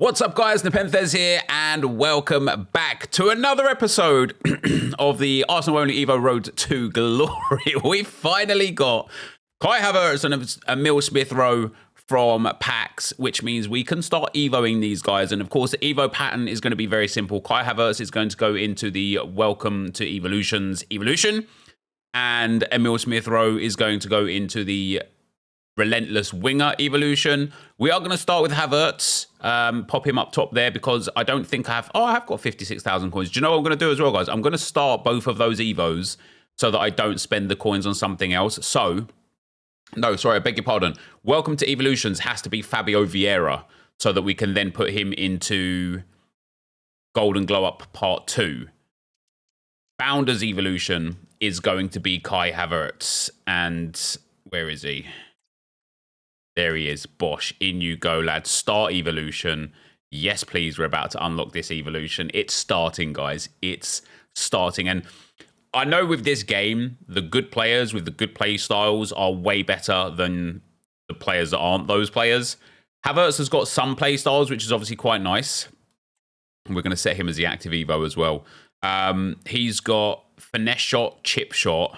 What's up, guys? NepentheZ here, and welcome back to another episode of the Arsenal Only Evo Road to Glory. We finally got Kai Havertz and Emil Smith-Rowe from packs, which means we can start evoing these guys. And of course, the evo pattern is going to be very simple. Kai Havertz is going to go into the Welcome to Evolutions evolution, and Emil Smith-Rowe is going to go into the Relentless Winger evolution. We are going to start with Havertz, pop him up top there because I don't think I have... Oh, I have got 56,000 coins. Do you know what I'm going to do as well, guys? I'm going to start both of those evos so that I don't spend the coins on something else. So, no, sorry, I beg your pardon. Welcome to Evolutions has to be Fabio Vieira so that we can then put him into Golden Glow Up Part 2. Founders Evolution is going to be Kai Havertz. And where is he? There he is. Bosh. In you go, lads. Start evolution. Yes, please. We're about to unlock this evolution. It's starting, guys. It's starting. And I know with this game, the good players with the good play styles are way better than the players that aren't those players. Havertz has got some play styles, which is obviously quite nice. We're going to set him as the active evo as well. He's got finesse shot, chip shot,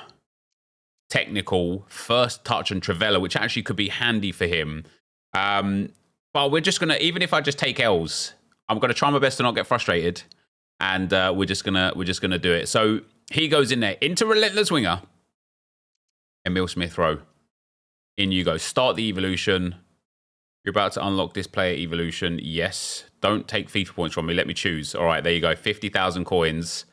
technical, first touch, and Trivela, which actually could be handy for him. But we're just gonna, even if I just take L's, I'm gonna try my best to not get frustrated, and we're just gonna do it. So he goes in there into Relentless Winger. Emil Smith-Rowe. In you go. Start the evolution. You're about to unlock this player evolution. Yes. Don't take FIFA points from me. Let me choose. All right, there you go. 50,000 coins.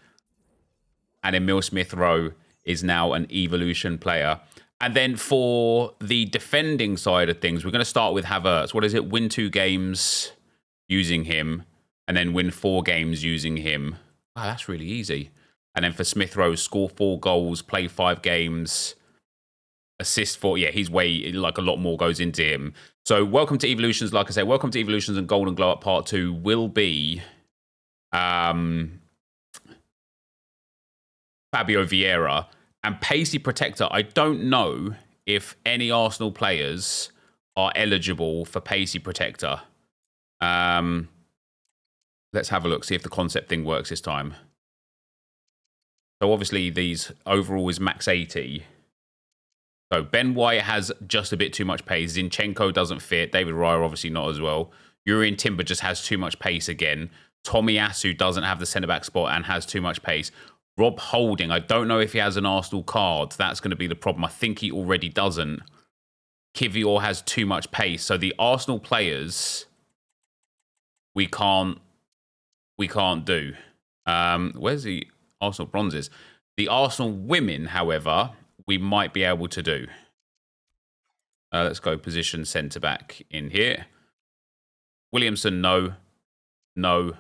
And Emil Smith-Rowe is now an evolution player. And then for the defending side of things, we're going to start with Havertz. What is it? Win 2 games using him, and then win 4 games using him. Oh, that's really easy. And then for Smith-Rowe, score 4 goals, play 5 games, assist 4. Yeah, he's way, like, a lot more goes into him. So welcome to Evolutions. Like I say, welcome to Evolutions, and Golden Glow Up Part 2 will be Fabio Vieira. And Pacey Protector, I don't know if any Arsenal players are eligible for Pacey Protector. Let's have a look, see if the concept thing works this time. So obviously these overall is max 80. So Ben White has just a bit too much pace. Zinchenko doesn't fit. David Raya obviously not as well. Urian Timber just has too much pace again. Tomiyasu doesn't have the centre-back spot and has too much pace. Rob Holding, I don't know if he has an Arsenal card. That's going to be the problem. I think he already doesn't. Kivior has too much pace. So the Arsenal players, we can't do. Where's the Arsenal bronzes? The Arsenal women, however, we might be able to do. Let's go position centre-back in here. Williamson, no. No.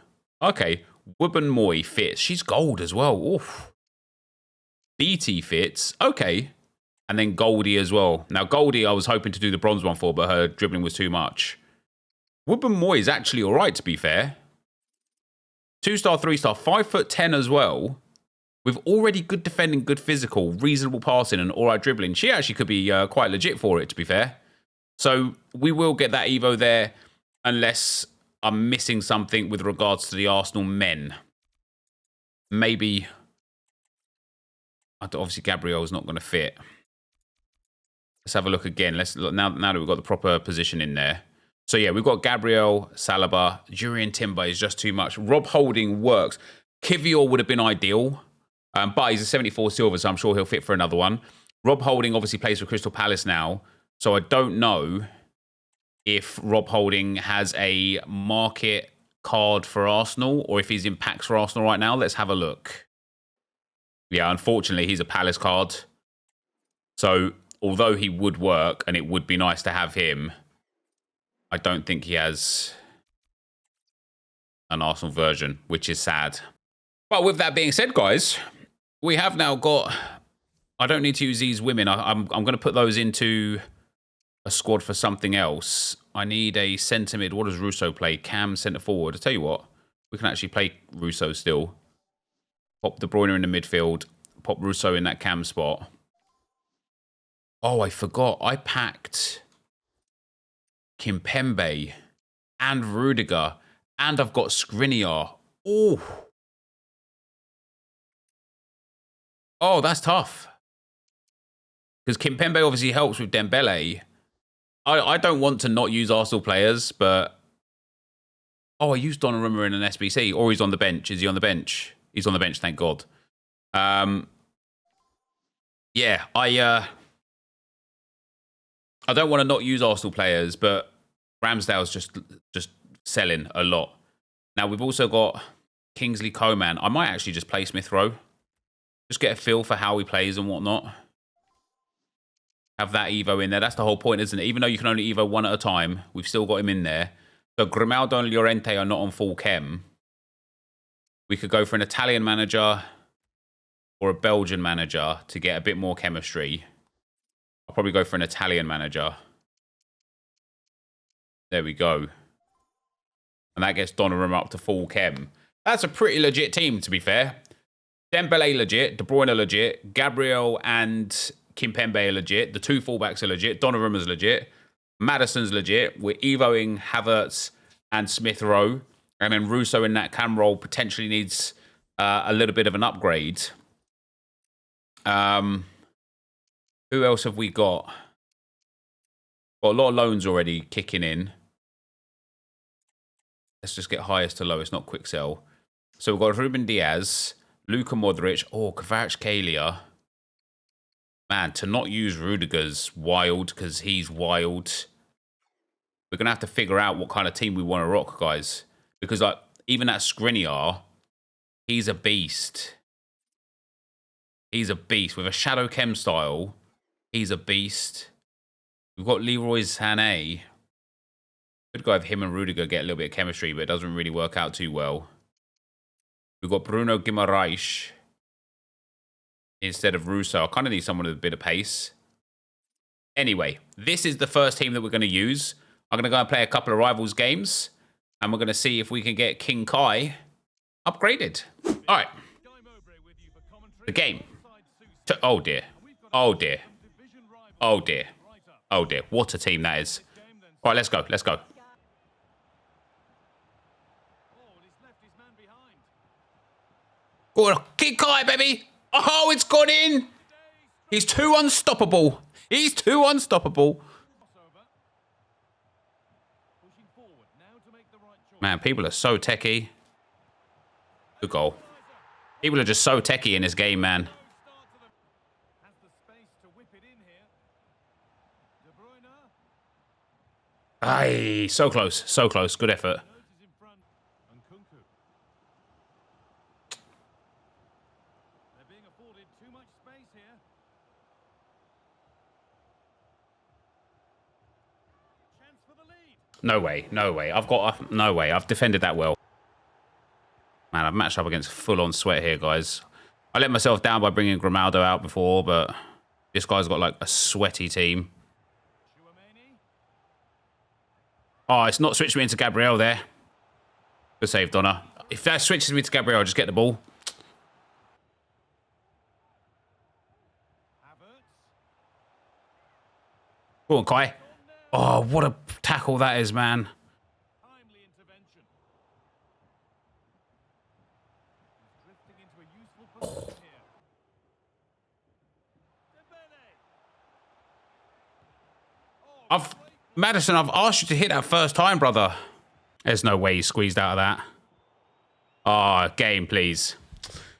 Okay. Wubben Moy fits. She's gold as well. Oof. BT fits. Okay. And then Goldie as well. Now, Goldie, I was hoping to do the bronze one for, but her dribbling was too much. Wubben Moy is actually all right, to be fair. 2-star, 3-star, 5'10" as well. With already good defending, good physical, reasonable passing, and all right dribbling. She actually could be quite legit for it, to be fair. So we will get that Evo there, unless I'm missing something with regards to the Arsenal men. Maybe. Obviously, Gabriel's not going to fit. Let's have a look again. Let's look now that we've got the proper position in there. So yeah, we've got Gabriel, Saliba, Urian Timber is just too much. Rob Holding works. Kivior would have been ideal, but he's a 74 silver, so I'm sure he'll fit for another one. Rob Holding obviously plays for Crystal Palace now, so I don't know if Rob Holding has a market card for Arsenal or if he's in packs for Arsenal right now. Let's have a look. Yeah, unfortunately, he's a Palace card. So, although he would work and it would be nice to have him, I don't think he has an Arsenal version, which is sad. But with that being said, guys, we have now got... I don't need to use these women. I'm going to put those into a squad for something else. I need a centre mid. What does Russo play? Cam, centre forward. I tell you what, we can actually play Russo still. Pop De Bruyne in the midfield. Pop Russo in that Cam spot. Oh, I forgot. I packed Kimpembe and Rudiger And I've got Skriniar. Oh. Oh, that's tough. Because Kimpembe obviously helps with Dembele. I don't want to not use Arsenal players, but... Oh, I used Donnarumma in an SBC. Or he's on the bench. Is he on the bench? He's on the bench, thank God. Yeah, I don't want to not use Arsenal players, but Ramsdale's just selling a lot. Now, we've also got Kingsley Coman. I might actually just play Smith Rowe. Just get a feel for how he plays and whatnot. Have that Evo in there. That's the whole point, isn't it? Even though you can only Evo one at a time, we've still got him in there. So Grimaldo and Llorente are not on full chem. We could go for an Italian manager or a Belgian manager to get a bit more chemistry. I'll probably go for an Italian manager. There we go. And that gets Donnarumma up to full chem. That's a pretty legit team, to be fair. Dembele legit, De Bruyne legit, Gabriel and Kimpembe are legit. The two fullbacks are legit. Donnarumma's legit. Maddison's legit. We're Evoing Havertz and Smith Rowe. And then Russo in that cam role potentially needs a little bit of an upgrade. Who else have we got? Got a lot of loans already kicking in. Let's just get highest to lowest, not quick sell. So we've got Ruben Diaz, Luka Modric, Kvaratskhelia. Man, to not use Rudiger's wild because he's wild. We're going to have to figure out what kind of team we want to rock, guys. Because like even that Skriniar, he's a beast. He's a beast. With a Shadow Chem style, he's a beast. We've got Leroy Sané. Could go have him and Rudiger get a little bit of chemistry, but it doesn't really work out too well. We've got Bruno Guimaraes instead of Russo. I kind of need someone with a bit of pace. Anyway, this is the first team that we're going to use. I'm going to go and play a couple of rivals games, and we're going to see if we can get King Kai upgraded. All right. The game. Oh, dear. Oh, dear. Oh, dear. Oh, dear. What a team that is. All right, let's go. Let's go. Oh, King Kai, baby. Oh, it's gone in. He's too unstoppable. He's too unstoppable. Man, people are so techie. Good goal. People are just so techie in this game, man. Aye, so close. So close. Good effort. No way, no way. No way. I've defended that well. Man, I've matched up against full-on sweat here, guys. I let myself down by bringing Grimaldo out before, but this guy's got, like, a sweaty team. Oh, it's not switched me into Gabriel there. Good save, Donna. If that switches me to Gabriel, I'll just get the ball. Go on, Kai. Oh, what a tackle that is, man. Oh. Maddison, I've asked you to hit that first time, brother. There's no way you squeezed out of that. Oh, game, please.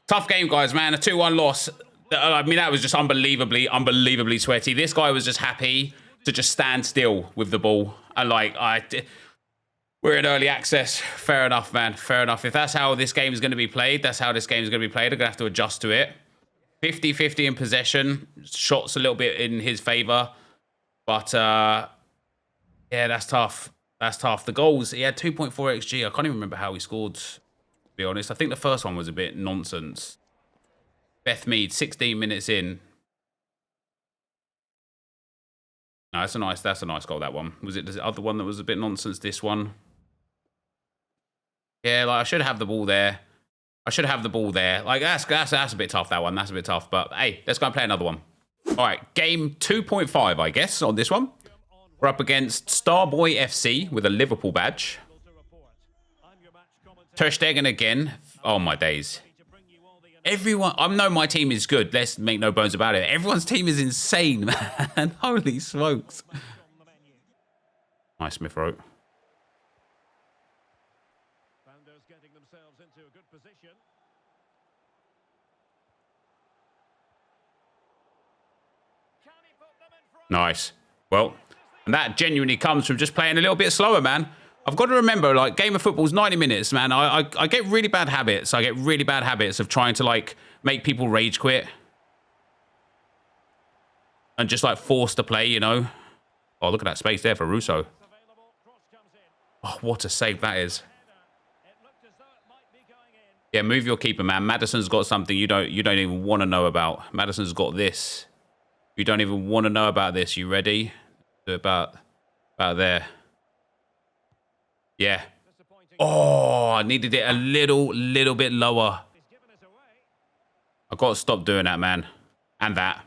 Tough game, guys, man. A 2-1 loss. I mean, that was just unbelievably sweaty. This guy was just happy to just stand still with the ball. And, like, we're in early access. Fair enough, man. Fair enough. If that's how this game is going to be played, that's how this game is going to be played. I'm going to have to adjust to it. 50-50 in possession. Shots a little bit in his favor. But, yeah, that's tough. That's tough. The goals, he had 2.4 XG. I can't even remember how he scored, to be honest. I think the first one was a bit nonsense. Beth Mead, 16 minutes in. No, that's a nice goal, that one. Was it the other one that was a bit nonsense, this one? Yeah, like, I should have the ball there. I should have the ball there. Like, that's a bit tough, that one. That's a bit tough. But, hey, let's go and play another one. All right, game 2.5, I guess, on this one. We're up against Starboy FC with a Liverpool badge. Ter Stegen again. Oh, my days. Everyone, I know my team is good. Let's make no bones about it. Everyone's team is insane, man. Holy smokes. Nice, Smith Rowe. Nice. Well, and that genuinely comes from just playing a little bit slower, man. I've got to remember, like, game of football's 90 minutes, man. I get really bad habits. I get really bad habits of trying to, like, make people rage quit. And just, like, force the play, you know? Oh, look at that space there for Russo. Oh, what a save that is. Yeah, move your keeper, man. Maddison's got something you don't even want to know about. Maddison's got this. You don't even want to know about this. You ready? Do about there. Yeah. Oh, I needed it a little bit lower. I've got to stop doing that, man. And that.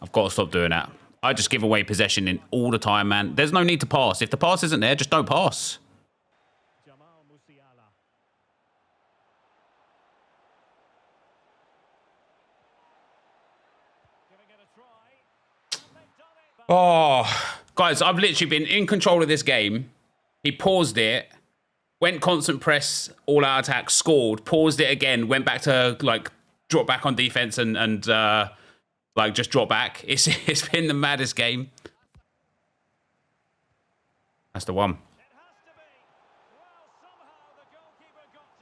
I've got to stop doing that. I just give away possession in all the time, man. There's no need to pass. If the pass isn't there, just don't pass. Oh, guys, I've literally been in control of this game. He paused it, went constant press, all-out attack, scored, paused it again, went back to, like, drop back on defense and like, just drop back. It's been the maddest game. That's the one.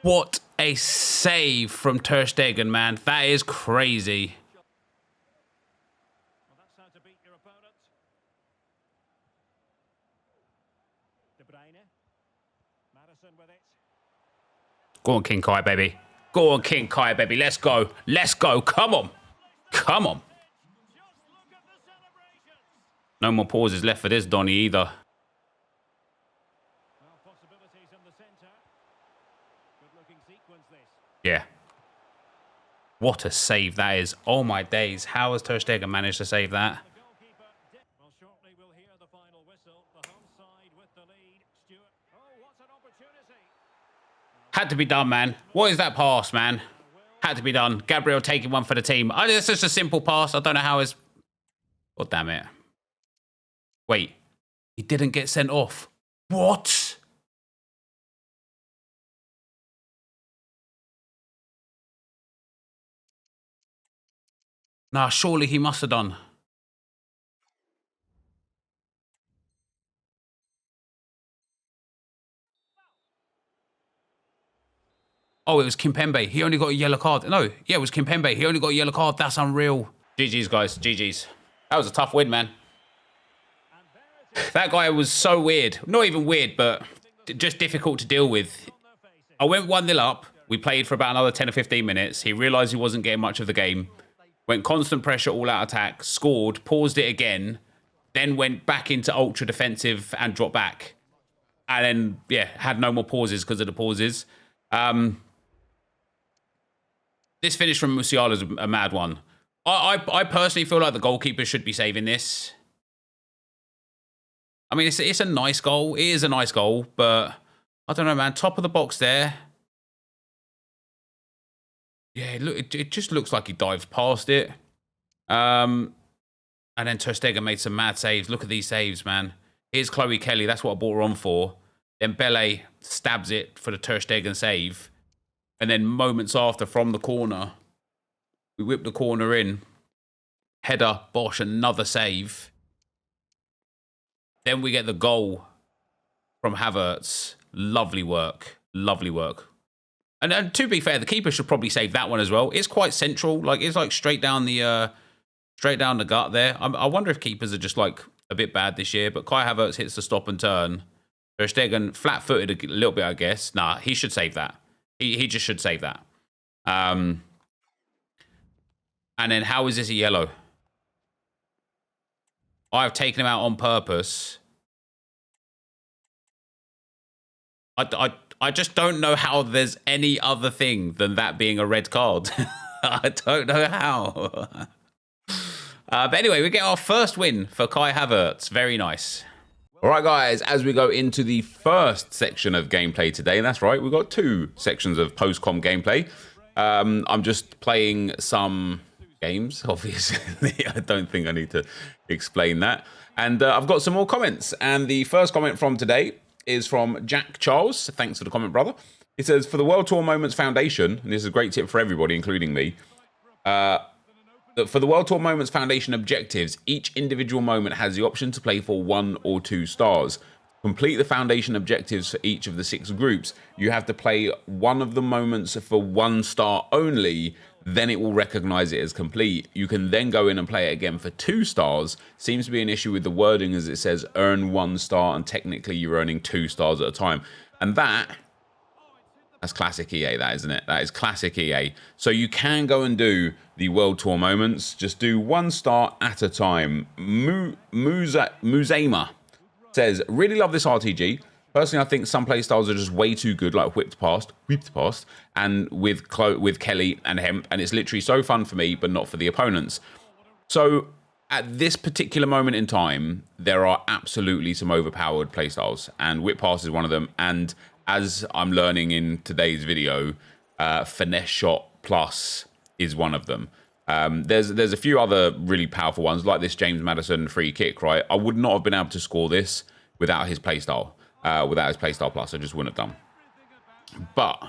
What a save from Ter Stegen, man. That is crazy. Go on, King Kai, baby. Go on, King Kai, baby. Let's go. Let's go. Come on. Come on. No more pauses left for this Donny either. Yeah. What a save that is. Oh, my days. How has Ter Stegen managed to save that? Had to be done, man. What is that pass, man? Had to be done. Gabriel taking one for the team. Oh, it's just a simple pass. I don't know how it's... Oh, damn it. Wait. He didn't get sent off. What? Nah, surely he must have done. Oh, it was Kimpembe. He only got a yellow card. No, yeah, it was Kimpembe. He only got a yellow card. That's unreal. GG's, guys. GG's. That was a tough win, man. That guy was so weird. Not even weird, but just difficult to deal with. I went 1-0 up. We played for about another 10 or 15 minutes. He realised he wasn't getting much of the game. Went constant pressure, all-out attack. Scored. Paused it again. Then went back into ultra defensive and dropped back. And then, yeah, had no more pauses because of the pauses. This finish from Musiala is a mad one. I personally feel like the goalkeeper should be saving this. I mean, it's a nice goal. It is a nice goal, but I don't know, man. Top of the box there. Yeah, look, it just looks like he dived past it. And then Ter Stegen made some mad saves. Look at these saves, man. Here's Chloe Kelly. That's what I brought her on for. Then Bele stabs it for the Ter Stegen save. And then moments after, from the corner, we whip the corner in. Header, Bosch, another save. Then we get the goal from Havertz. Lovely work. Lovely work. And to be fair, the keeper should probably save that one as well. It's quite central. Like, it's like straight down the gut there. I wonder if keepers are just like a bit bad this year. But Kai Havertz hits the stop and turn. Ter Stegen flat-footed a little bit, I guess. Nah, he should save that. He just should save that. And then how is this a yellow? I've taken him out on purpose. I just don't know how there's any other thing than that being a red card. I don't know how. But anyway, we get our first win for Kai Havertz. Very nice. All right, guys, as we go into the first section of gameplay today, and that's right, we've got 2 sections of post-com gameplay. I'm just playing some games, obviously. I don't think I need to explain that. And I've got some more comments. And the first comment from today is from Jack Charles. Thanks for the comment, brother. It says, for the World Tour Moments Foundation, and this is a great tip for everybody, including me, for the World Tour Moments Foundation objectives, each individual moment has the option to play for 1 or 2 stars. Complete the foundation objectives for each of the 6 groups. You have to play one of the moments for 1 star only, then it will recognize it as complete. You can then go in and play it again for 2 stars. Seems to be an issue with the wording as it says earn 1 star, and technically you're earning 2 stars at a time. And that's classic EA, that, isn't it? That is classic EA. So you can go and do the World Tour moments. Just do 1 star at a time. Muzama says, really love this RTG. Personally, I think some playstyles are just way too good, like whipped past, and with Kelly and Hemp, and it's literally so fun for me, but not for the opponents. So at this particular moment in time, there are absolutely some overpowered playstyles, and whip pass is one of them. And as I'm learning in today's video, finesse shot plus is one of them. There's a few other really powerful ones, like this James Maddison free kick, right? I would not have been able to score this without his playstyle. Without his playstyle plus, I just wouldn't have done. But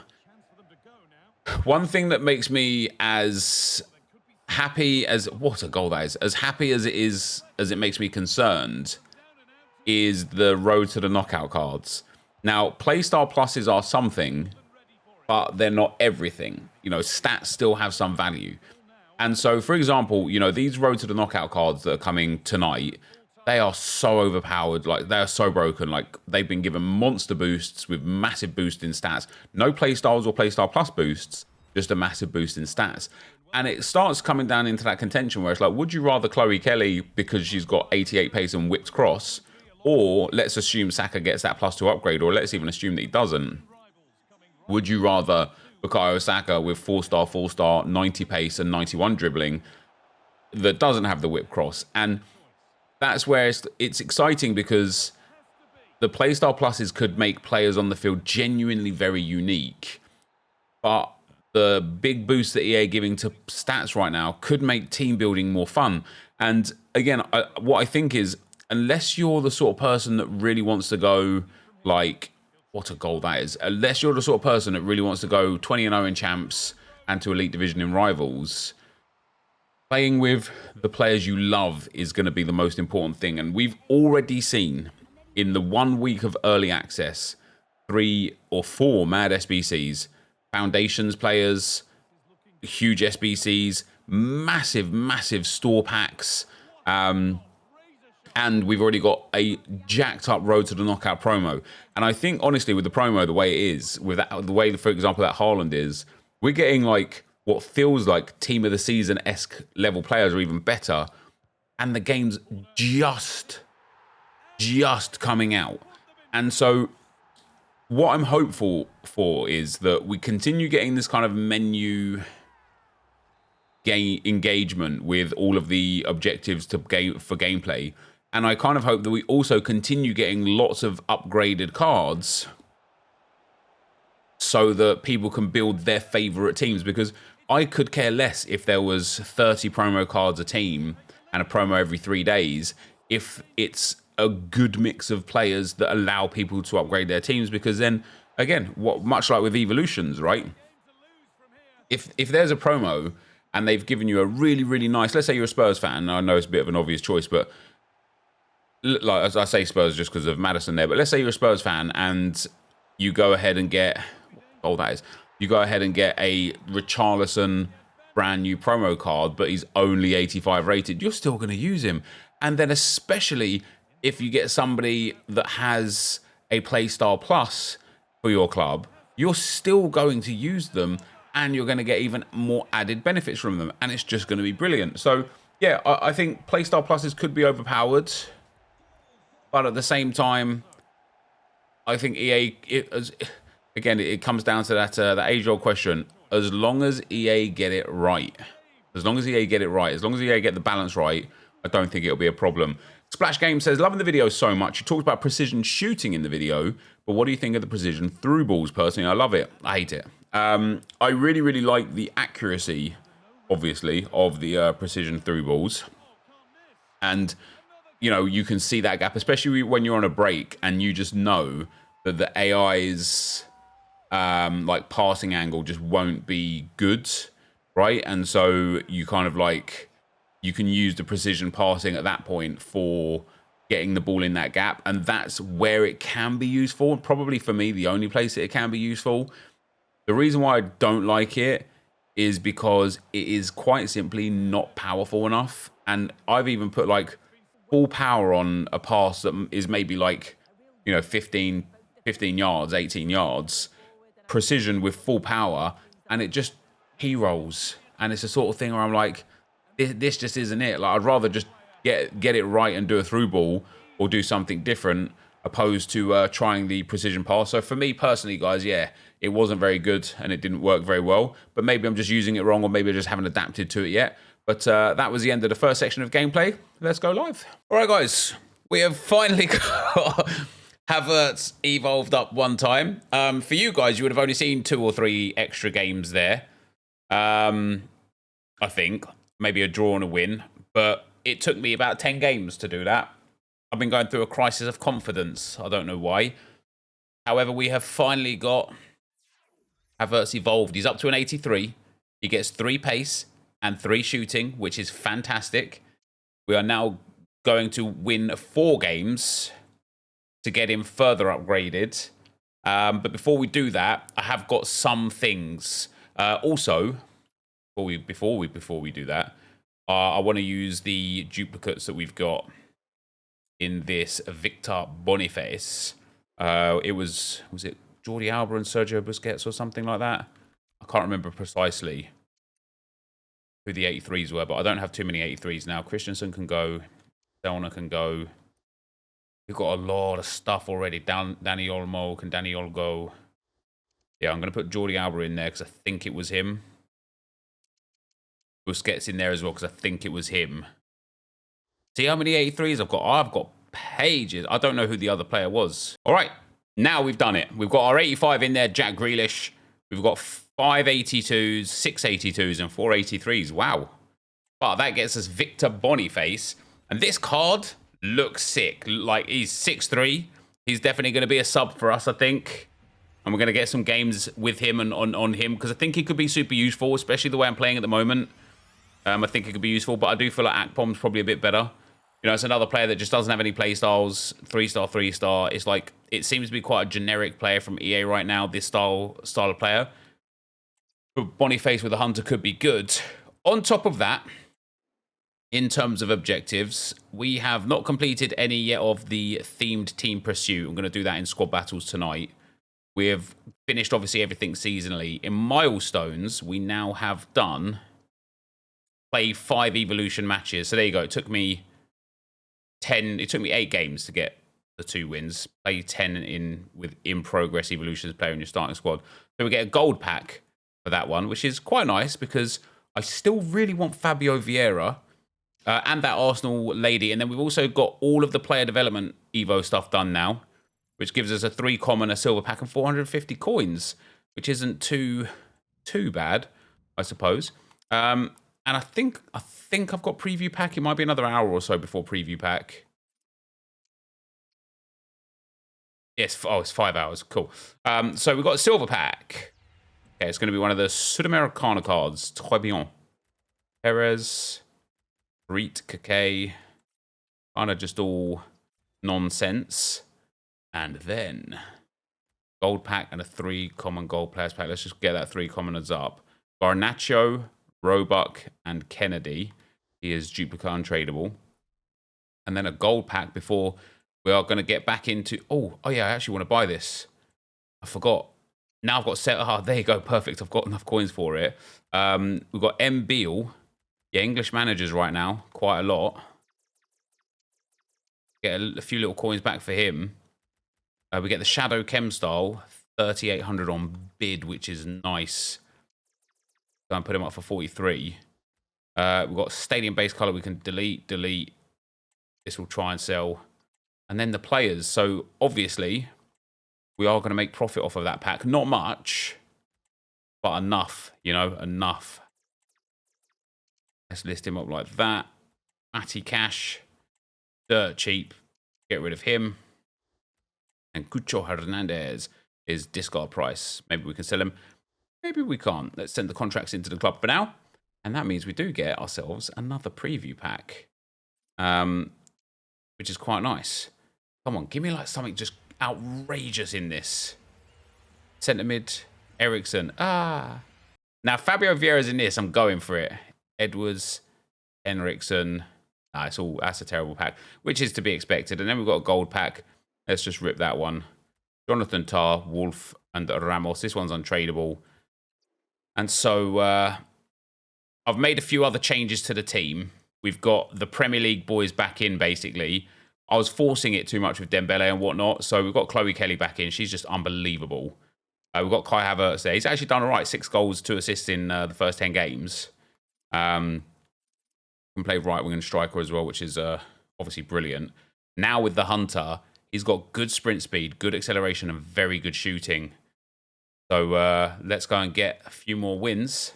one thing that makes me as happy as, what a goal that is, as happy as it makes me concerned, is the road to the knockout cards. Now, playstyle pluses are something, but they're not everything. You know, stats still have some value. And so, for example, you know, these road to the knockout cards that are coming tonight, they are so overpowered, like they are so broken, like they've been given monster boosts with massive boost in stats. No playstyles or playstyle plus boosts, just a massive boost in stats. And it starts coming down into that contention where it's like, would you rather Chloe Kelly because she's got 88 pace and whipped cross, or let's assume Saka gets that +2 upgrade, or let's even assume that he doesn't. Would you rather Bukayo Saka with 4-star, 90 pace and 91 dribbling that doesn't have the whip cross? And that's where it's exciting, because the playstyle pluses could make players on the field genuinely very unique. But the big boost that EA are giving to stats right now could make team building more fun. And again, what I think is, unless you're the sort of person that really wants to go, like, what a goal that is. Unless you're the sort of person that really wants to go 20-0 in champs and to Elite Division in rivals, playing with the players you love is going to be the most important thing. And we've already seen in the 1 week of early access, 3 or 4 mad SBCs, Foundations players, huge SBCs, massive store packs, and we've already got a jacked up road to the knockout promo. And I think, honestly, with the promo, the way it is, with that, the way, for example, that Haaland is, we're getting like what feels like team of the season-esque level players, or even better. And the game's just coming out. And so what I'm hopeful for is that we continue getting this kind of menu engagement with all of the objectives for gameplay. And I kind of hope that we also continue getting lots of upgraded cards so that people can build their favorite teams, because I could care less if there was 30 promo cards a team and a promo every 3 days, if it's a good mix of players that allow people to upgrade their teams. Because then, again, much like with Evolutions, right? If there's a promo and they've given you a really nice, let's say you're a Spurs fan, I know it's a bit of an obvious choice, but like, as I say Spurs just because of Maddison there, but let's say you're a Spurs fan and you go ahead and get, you go ahead and get a Richarlison brand new promo card, but he's only 85 rated, you're still going to use him. And then especially if you get somebody that has a playstyle plus for your club, you're still going to use them, and you're going to get even more added benefits from them, and it's just going to be brilliant. So yeah, I think playstyle pluses could be overpowered, but at the same time, I think EA, it comes down to that age-old question. As long as EA get it right, as long as EA get the balance right, I don't think it'll be a problem. Splash Game says, loving the video so much. You talked about precision shooting in the video, but what do you think of the precision through balls? Personally, I love it. I hate it. I really, really like the accuracy, obviously, of the precision through balls. And, you know, you can see that gap, especially when you're on a break and you just know that the AI's like passing angle just won't be good, right? And so you kind of like, you can use the precision passing at that point for getting the ball in that gap. And that's where it can be useful. Probably for me, the only place that it can be useful. The reason why I don't like it is because it is quite simply not powerful enough. And I've even put like full power on a pass that is maybe like, you know, 15 yards, 18 yards, precision with full power, and it just he-rolls. And it's the sort of thing where I'm like, this just isn't it. Like, I'd rather just get it right and do a through ball or do something different opposed to trying the precision pass. So for me personally, guys, yeah, it wasn't very good and it didn't work very well. But maybe I'm just using it wrong, or maybe I just haven't adapted to it yet. But that was the end of the first section of gameplay. Let's go live. All right, guys, we have finally got Havertz evolved up one time. For you guys, you would have only seen 2 or 3 extra games there. I think. Maybe a draw and a win, but it took me about 10 games to do that. I've been going through a crisis of confidence. I don't know why. However, we have finally got Havertz evolved. He's up to an 83. He gets 3 pace and 3 shooting, which is fantastic. We are now going to win 4 games to get him further upgraded. But before we do that, I have got some things. Also, before we do that, I want to use the duplicates that we've got in this Victor Boniface. Was it Jordi Alba and Sergio Busquets or something like that? I can't remember precisely who the 83s were, but I don't have too many 83s now. Christensen can go, Selner can go. We've got a lot of stuff already. Danny Olmo, can Danny Olmo go? Yeah, I'm going to put Jordi Alba in there because I think it was him. Busquets in there as well because I think it was him. See how many 83s I've got? I've got pages. I don't know who the other player was. All right, now we've done it. We've got our 85 in there, Jack Grealish. We've got 5 82s, 6 82s, and 4 83s. Wow. But that gets us Victor Boniface. And this card looks sick. Like, he's 6'3". He's definitely going to be a sub for us, I think. And we're going to get some games with him and on him because I think he could be super useful, especially the way I'm playing at the moment. I think it could be useful, but I do feel like Akpom's probably a bit better. You know, it's another player that just doesn't have any play styles. 3-star, 3-star. It's like, it seems to be quite a generic player from EA right now, this style of player. But Boniface with a Hunter could be good. On top of that, in terms of objectives, we have not completed any yet of the themed team pursuit. I'm going to do that in squad battles tonight. We have finished, obviously, everything seasonally. In milestones, we now have done play 5 evolution matches. So there you go. It took me 8 games to get the 2 wins. Play 10 in progress evolutions player in your starting squad. So we get a gold pack for that one, which is quite nice because I still really want Fabio Vieira and that Arsenal lady. And then we've also got all of the player development Evo stuff done now, which gives us a 3 common, a silver pack, and 450 coins, which isn't too bad, I suppose. And I think I've got preview pack. It might be another hour or so before preview pack. Yes, it's 5 hours. Cool. So we've got a silver pack. Okay, it's going to be one of the Sudamericana cards. Très bien. Perez, Reet, Kake. Kind of just all nonsense. And then gold pack and a 3 common gold players pack. Let's just get that 3 commoners up. Garnacho, Roebuck, and Kennedy. He is duplicate untradeable. And then a gold pack before we are going to get back into... Oh yeah, I actually want to buy this. I forgot. Now I've got set... Oh, there you go. Perfect. I've got enough coins for it. We've got M. Beale. Yeah, English managers right now. Quite a lot. Get a few little coins back for him. We get the Shadow Chem style. 3,800 on bid, which is nice. Go and put him up for 43. We've got stadium base color. We can delete. This will try and sell. And then the players. So obviously, we are going to make profit off of that pack. Not much, but enough, you know, enough. Let's list him up like that. Matty Cash, dirt cheap. Get rid of him. And Cucho Hernandez is discard price. Maybe we can sell him. Maybe we can't. Let's send the contracts into the club for now. And that means we do get ourselves another preview pack, which is quite nice. Come on, give me like something just outrageous in this. Centre mid, Ericsson. Now, Fabio Vieira's in this. I'm going for it. Edwards, Henriksen. That's a terrible pack, which is to be expected. And then we've got a gold pack. Let's just rip that one. Jonathan Tah, Wolf, and Ramos. This one's untradeable. And so I've made a few other changes to the team. We've got the Premier League boys back in, basically. I was forcing it too much with Dembele and whatnot. So we've got Chloe Kelly back in. She's just unbelievable. We've got Kai Havertz there. He's actually done all right. 6 goals, 2 assists in the first 10 games. Can play right wing and striker as well, which is obviously brilliant. Now with the Hunter, he's got good sprint speed, good acceleration, and very good shooting. So let's go and get a few more wins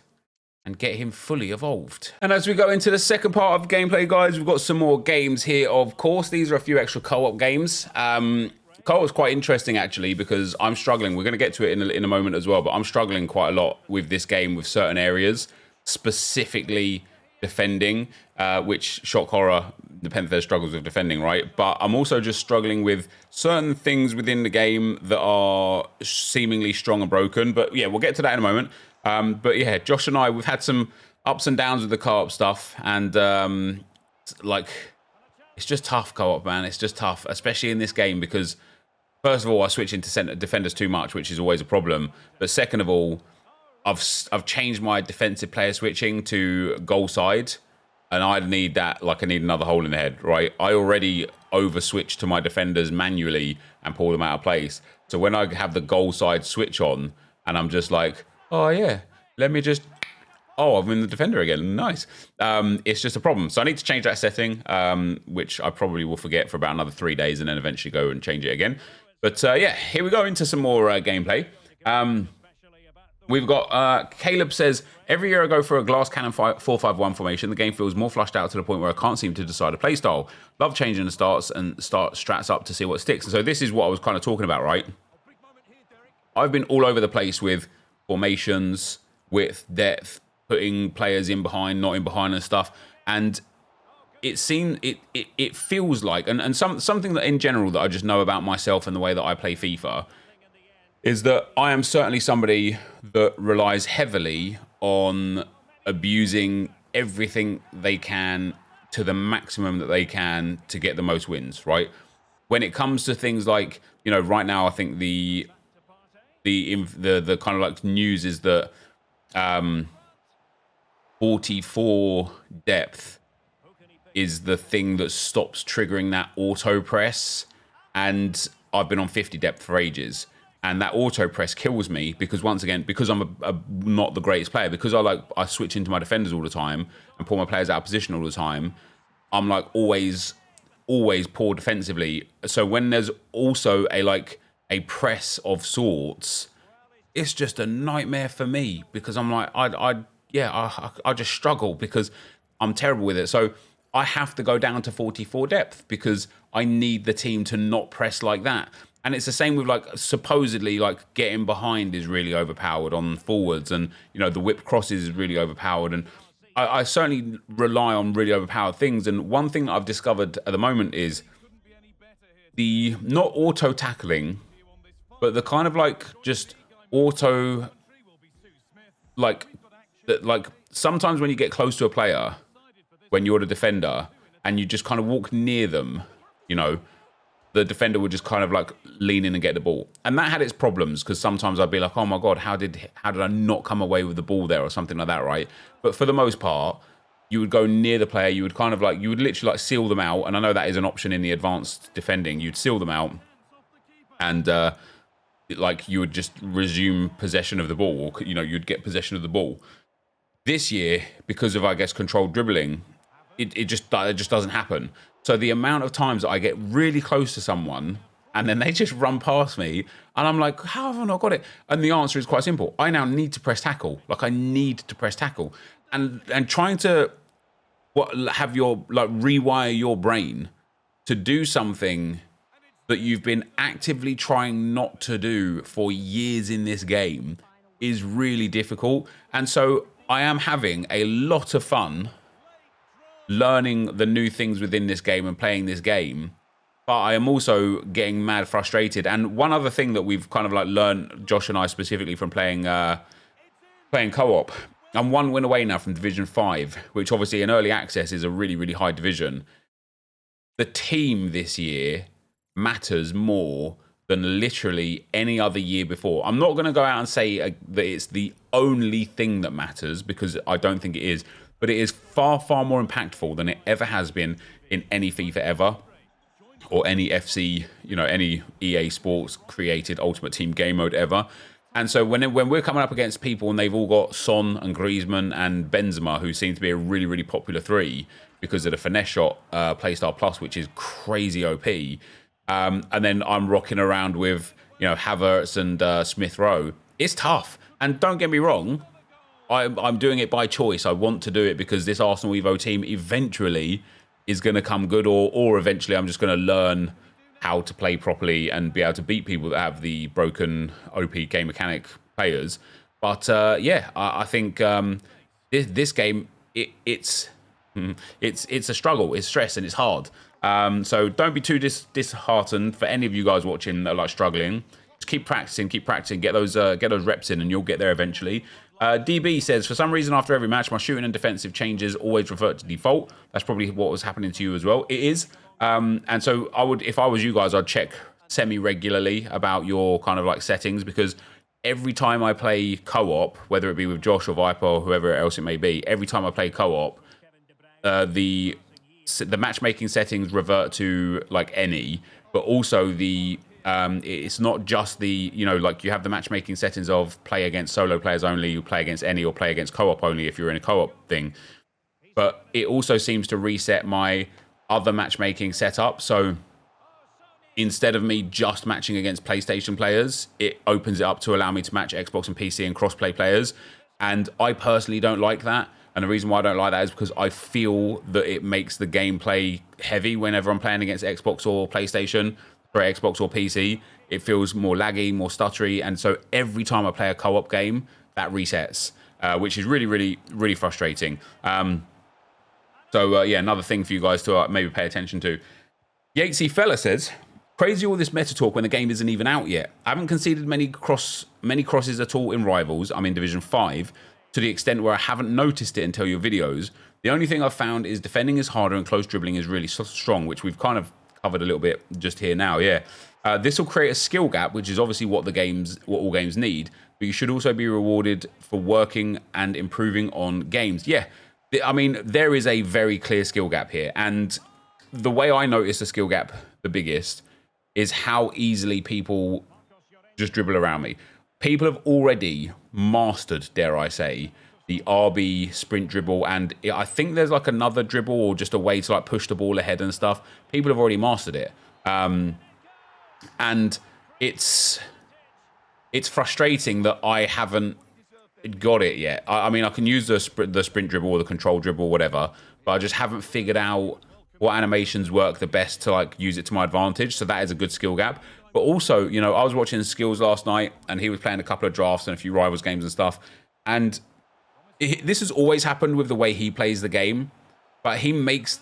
and get him fully evolved. And as we go into the second part of gameplay, guys, we've got some more games here, of course. These are a few extra co-op games. Co-op's quite interesting, actually, because I'm struggling. We're going to get to it in a moment as well, but I'm struggling quite a lot with this game with certain areas, specifically defending, which, shock horror, NepentheZ struggles with defending, right? But I'm also just struggling with certain things within the game that are seemingly strong and broken. But yeah, we'll get to that in a moment. But yeah, Josh and I, we've had some ups and downs with the co-op stuff. And like, it's just tough co-op, man. It's just tough, especially in this game, because first of all, I switch into center defenders too much, which is always a problem. But second of all, I've changed my defensive player switching to goal side, and I need that like I need another hole in the head, right? I already over switch to my defenders manually and pull them out of place. So when I have the goal side switch on, and I'm just like, oh yeah, let me just, oh, I'm in the defender again, nice. It's just a problem. So I need to change that setting, which I probably will forget for about another 3 days, and then eventually go and change it again. But yeah, here we go into some more gameplay. We've got, Caleb says, every year I go for a glass cannon 4-5-1 formation. The game feels more flushed out to the point where I can't seem to decide a playstyle. Love changing the starts and start strats up to see what sticks. And so this is what I was kind of talking about, right? I've been all over the place with formations, width, depth, putting players in behind, not in behind and stuff. And it feels like, and something that in general that I just know about myself and the way that I play FIFA, is that I am certainly somebody that relies heavily on abusing everything they can to the maximum that they can to get the most wins, right? When it comes to things like, you know, right now I think the kind of like news is that 44 depth is the thing that stops triggering that auto press, and I've been on 50 depth for ages. And that auto press kills me because, once again, because I'm not the greatest player, because I switch into my defenders all the time and pull my players out of position all the time, I'm like always poor defensively. So when there's also a press of sorts, it's just a nightmare for me, because I'm like, I just struggle because I'm terrible with it. So I have to go down to 44 depth because I need the team to not press like that. And it's the same with supposedly getting behind is really overpowered on forwards, and you know the whip crosses is really overpowered, and I certainly rely on really overpowered things. And one thing that I've discovered at the moment is the not auto tackling, but the kind of just auto sometimes when you get close to a player, when you're the defender and you just kind of walk near them, you know, the defender would just kind of lean in and get the ball. And that had its problems, because sometimes I'd be like, oh my God, how did I not come away with the ball there, or something like that, right? But for the most part, you would go near the player, you would kind of you would literally seal them out. And I know that is an option in the advanced defending. You'd seal them out and you would just resume possession of the ball, or, you know, you'd get possession of the ball. This year, because of, I guess, controlled dribbling, it just doesn't happen. So the amount of times that I get really close to someone and then they just run past me and I'm like, how have I not got it? And the answer is quite simple. I now need to press tackle. Like, I need to press tackle. And trying to have your, like, rewire your brain to do something that you've been actively trying not to do for years in this game is really difficult. And so I am having a lot of fun learning the new things within this game and playing this game, but I am also getting mad frustrated. And one other thing that we've kind of like learned, Josh and I specifically, from playing co-op, I'm 1 win away now from Division 5, which obviously in early access is a really, really high division. The team this year matters more than literally any other year before. I'm not going to go out and say that it's the only thing that matters, because I don't think it is, but it is far, far more impactful than it ever has been in any FIFA ever, or any FC, any EA Sports created Ultimate Team game mode ever. And so when we're coming up against people and they've all got Son and Griezmann and Benzema, who seem to be a really, really popular three because of the finesse shot playstyle plus, which is crazy OP. And then I'm rocking around with, Havertz and Smith Rowe. It's tough. And don't get me wrong, I'm doing it by choice. I want to do it because this Arsenal Evo team eventually is going to come good, or eventually I'm just going to learn how to play properly and be able to beat people that have the broken OP game mechanic players. But I think this game, it's a struggle, it's stress, and it's hard. So don't be too disheartened for any of you guys watching that are like struggling. Just keep practicing, get those reps in, and you'll get there eventually. DB says, for some reason after every match, my shooting and defensive changes always revert to default. That's probably what was happening to you as well. It is. And so I would, if I was you guys, I'd check semi-regularly about your kind of like settings, because every time I play co-op, whether it be with Josh or Viper or whoever else it may be, every time I play co-op, the matchmaking settings revert to like any, but also it's not just the, like you have the matchmaking settings of play against solo players only, you play against any, or play against co-op only if you're in a co-op thing. But it also seems to reset my other matchmaking setup. So instead of me just matching against PlayStation players, it opens it up to allow me to match Xbox and PC and cross-play players. And I personally don't like that. And the reason why I don't like that is because I feel that it makes the gameplay heavy whenever I'm playing against Xbox or PlayStation, or Xbox or PC. It feels more laggy, more stuttery. And so every time I play a co-op game, that resets, which is really, really, really frustrating. So another thing for you guys to maybe pay attention to. Yatesy Fella says, crazy all this meta talk when the game isn't even out yet. I haven't conceded many crosses at all in Rivals. I'm in Division 5, to the extent where I haven't noticed it until your videos. The only thing I've found is defending is harder and close dribbling is really strong, which we've kind of covered a little bit just here now. This will create a skill gap, which is obviously what all games need, but you should also be rewarded for working and improving on games. I mean, there is a very clear skill gap here, and the way I notice the skill gap the biggest is how easily people just dribble around me. People have already mastered, dare I say, the RB sprint dribble, and I think there's like another dribble or just a way to like push the ball ahead and stuff. People have already mastered it, and it's frustrating that I haven't got it yet. I mean, I can use the sprint dribble or the control dribble, whatever, but I just haven't figured out what animations work the best to like use it to my advantage. So that is a good skill gap. But also, I was watching Skills last night, and he was playing a couple of drafts and a few Rivals games and stuff, and this has always happened with the way he plays the game, but he makes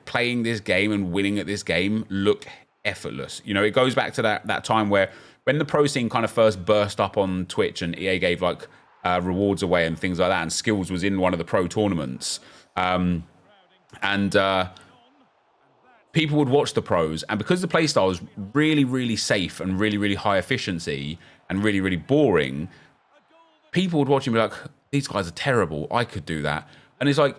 playing this game and winning at this game look effortless. It goes back to that time where when the pro scene kind of first burst up on Twitch and EA gave like rewards away and things like that, and Skills was in one of the pro tournaments, and people would watch the pros, and because the playstyle is really, really safe and really, really high efficiency and really, really boring, people would watch and be like, these guys are terrible, I could do that. And it's like,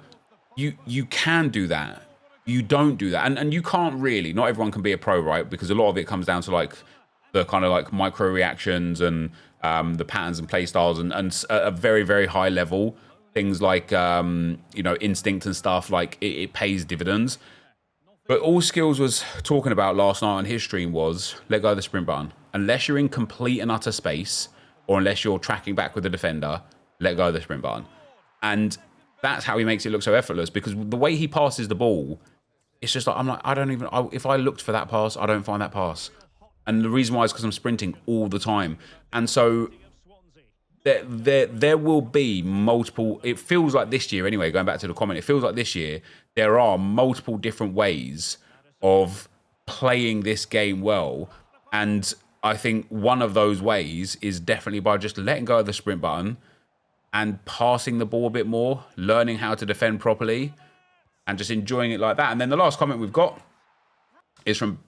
you can do that, you don't do that, and you can't really, not everyone can be a pro, right? Because a lot of it comes down to like the kind of like micro reactions and the patterns and play styles, and at a very, very high level, things like instinct and stuff, like it pays dividends. But all Skills was talking about last night on his stream was let go of the sprint button. Unless you're in complete and utter space, or unless you're tracking back with the defender, let go of the sprint button. And that's how he makes it look so effortless, because the way he passes the ball, it's just like, I'm like, if I looked for that pass, I don't find that pass. And the reason why is because I'm sprinting all the time. And so there will be multiple, it feels like this year anyway, going back to the comment, it feels like this year there are multiple different ways of playing this game well. And I think one of those ways is definitely by just letting go of the sprint button and passing the ball a bit more, learning how to defend properly, and just enjoying it like that. And then the last comment we've got is from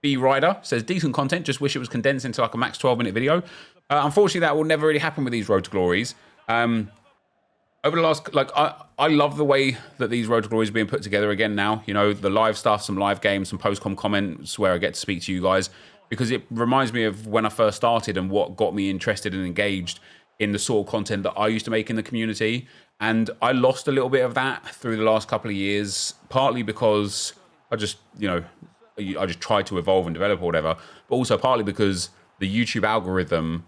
B Rider. Says, decent content, just wish it was condensed into like a max 12-minute video. Unfortunately, that will never really happen with these Road to Glories. Over the last, like, I love the way that these Road to Glories are being put together again now. You know, the live stuff, some live games, some post-com comments where I get to speak to you guys, because it reminds me of when I first started and what got me interested and engaged in the sort of content that I used to make in the community. And I lost a little bit of that through the last couple of years, partly because I just, you know, I just tried to evolve and develop or whatever, but also partly because the YouTube algorithm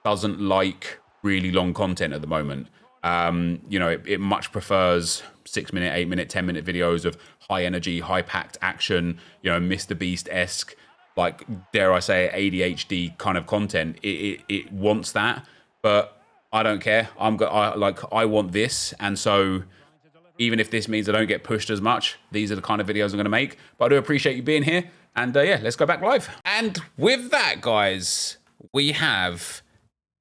doesn't like really long content at the moment. You know, it much prefers 6-minute, 8-minute, 10-minute videos of high energy, high packed action, you know, Mr. Beast-esque, like, dare I say, ADHD kind of content. It wants that, but I don't care. I want this, and so even if this means I don't get pushed as much, these are the kind of videos I'm going to make. But I do appreciate you being here, and yeah, let's go back live. And with that, guys, we have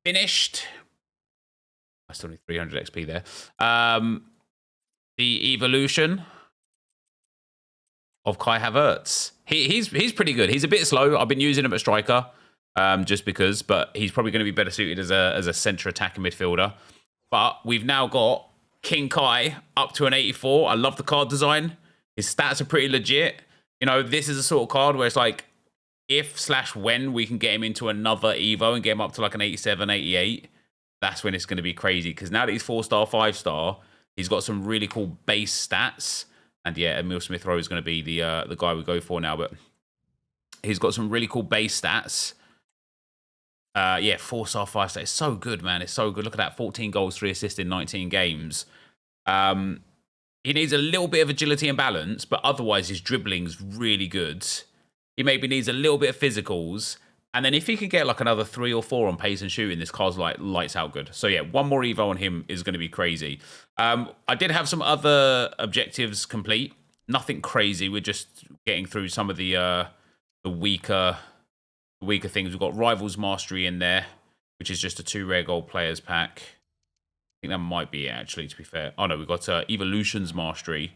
finished. I still need 300 XP there. The evolution of Kai Havertz. He's pretty good. He's a bit slow. I've been using him at striker, just because, but he's probably going to be better suited as a centre attacking midfielder. But we've now got King Kai up to an 84. I love the card design. His stats are pretty legit. You know, this is a sort of card where it's like, if/when we can get him into another Evo and get him up to like an 87, 88, that's when it's going to be crazy. Because now that he's 4-star, 5-star, he's got some really cool base stats. And yeah, Emil Smith-Rowe is going to be the guy we go for now. But he's got some really cool base stats. Yeah, 4-star, 5-star. It's so good, man. It's so good. Look at that. 14 goals, 3 assists in 19 games. He needs a little bit of agility and balance, but otherwise his dribbling's really good. He maybe needs a little bit of physicals. And then if he can get like another 3 or 4 on pace and shooting, this car's like lights out good. So yeah, one more Evo on him is going to be crazy. I did have some other objectives complete. Nothing crazy. We're just getting through some of the weaker things. We've got Rivals Mastery in there, which is just a 2 rare gold players pack. I think that might be it, actually, to be fair. Oh no, we've got Evolutions Mastery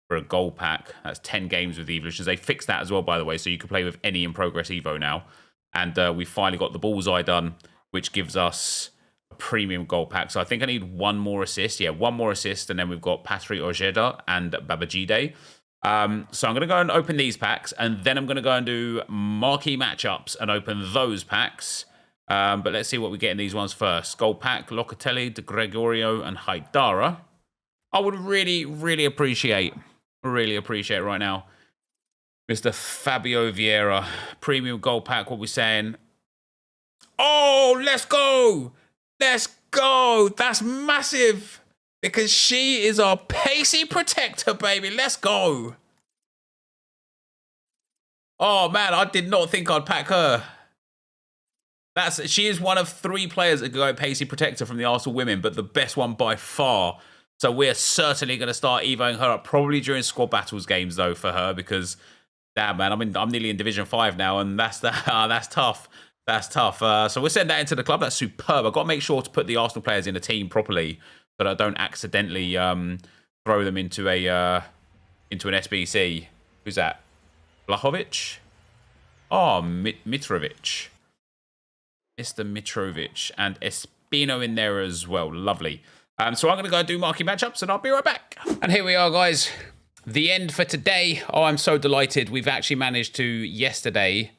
for a gold pack. That's 10 games with Evolutions. They fixed that as well, by the way, so you can play with any in-progress Evo now. And we finally got the Bullseye done, which gives us a premium gold pack. So I think I need 1 more assist. Yeah, 1 more assist, and then we've got Patri Ojeda and Babajide. So I'm going to go and open these packs, and then I'm going to go and do marquee matchups and open those packs. But let's see what we get in these ones first. Gold pack, Locatelli, De Gregorio, and Haidara. I would really appreciate right now Mr. Fabio Vieira. Premium gold pack, what we saying? Oh, let's go! Let's go! That's massive! Because she is our pacey protector, baby. Let's go! Oh, man, I did not think I'd pack her. She is one of 3 players that go pacey protector from the Arsenal women, but the best one by far. So we're certainly going to start evoing her up, probably during squad battles games, though, for her, because damn, man, I'm nearly in Division 5 now, and that's tough. That's tough. So we'll send that into the club. That's superb. I've got to make sure to put the Arsenal players in a team properly, so that I don't accidentally throw them into an SBC. Who's that? Blahovic? Oh, Mitrovic. Mr. Mitrovic. And Espino in there as well. Lovely. So I'm going to go do marquee matchups, and I'll be right back. And here we are, guys. The end for today. Oh, I'm so delighted. We've actually managed to, yesterday,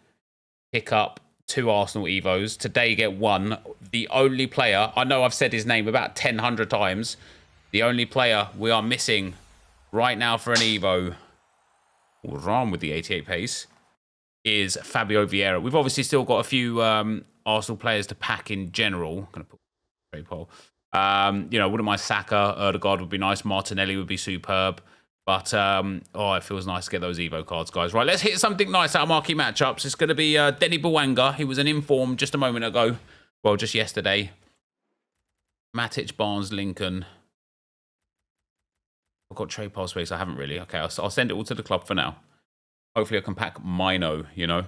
pick up 2 Arsenal Evos. Today, get 1. The only player, I know I've said his name about 100 times. The only player we are missing right now for an Evo Ram with the 88 pace, is Fabio Vieira. We've obviously still got a few Arsenal players to pack in general. I'm going to put trade poll. You know, wouldn't mind Saka, Erdegaard would be nice. Martinelli would be superb. But, oh, it feels nice to get those Evo cards, guys. Right, let's hit something nice out of marquee matchups. It's going to be Denny Bwanga. He was an inform just a moment ago. Well, just yesterday. Matic, Barnes, Lincoln. I've got trade poll space. I haven't really. Okay, I'll send it all to the club for now. Hopefully I can pack Mino, you know.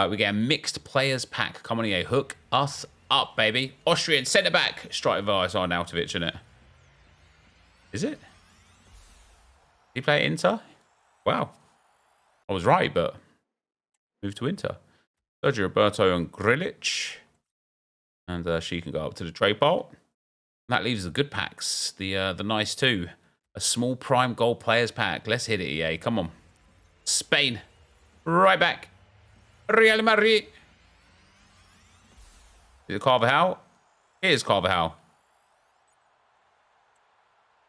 We get a mixed players pack. Come on, EA. Hook us up, baby. Austrian centre-back. Strajkovic Arnautovic, isn't it? Is it? Did he play Inter? Wow. I was right, but moved to Inter. Sergio Roberto and Grilic. And she can go up to the trade bolt. That leaves the good packs. The nice two. A small prime gold players pack. Let's hit it, EA. Come on. Spain. Right back. Real Madrid. Is it Carvajal? Here's Carvajal.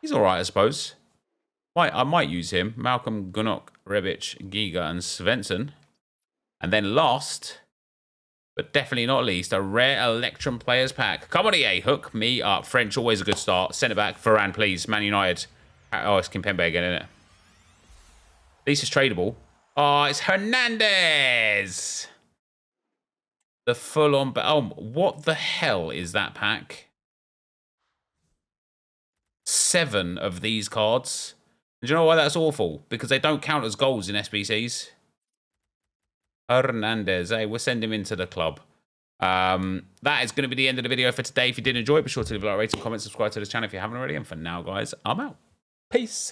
He's all right, I suppose. I might use him. Malcolm, Gunok, Rebic, Giga, and Svensson. And then last, but definitely not least, a rare Electrum players pack. Come on, EA. Hook me up. French, always a good start. Centre-back, Varane, please. Man United. Oh, it's Kimpembe again, isn't it? At least it's tradable. Oh, it's Hernandez. The full-on... Oh, what the hell is that pack? 7 of these cards. And do you know why that's awful? Because they don't count as goals in SBCs. Hernandez. Hey, we'll send him into the club. That is going to be the end of the video for today. If you did enjoy it, be sure to leave a like, rate, and comment, subscribe to the channel if you haven't already. And for now, guys, I'm out. Peace.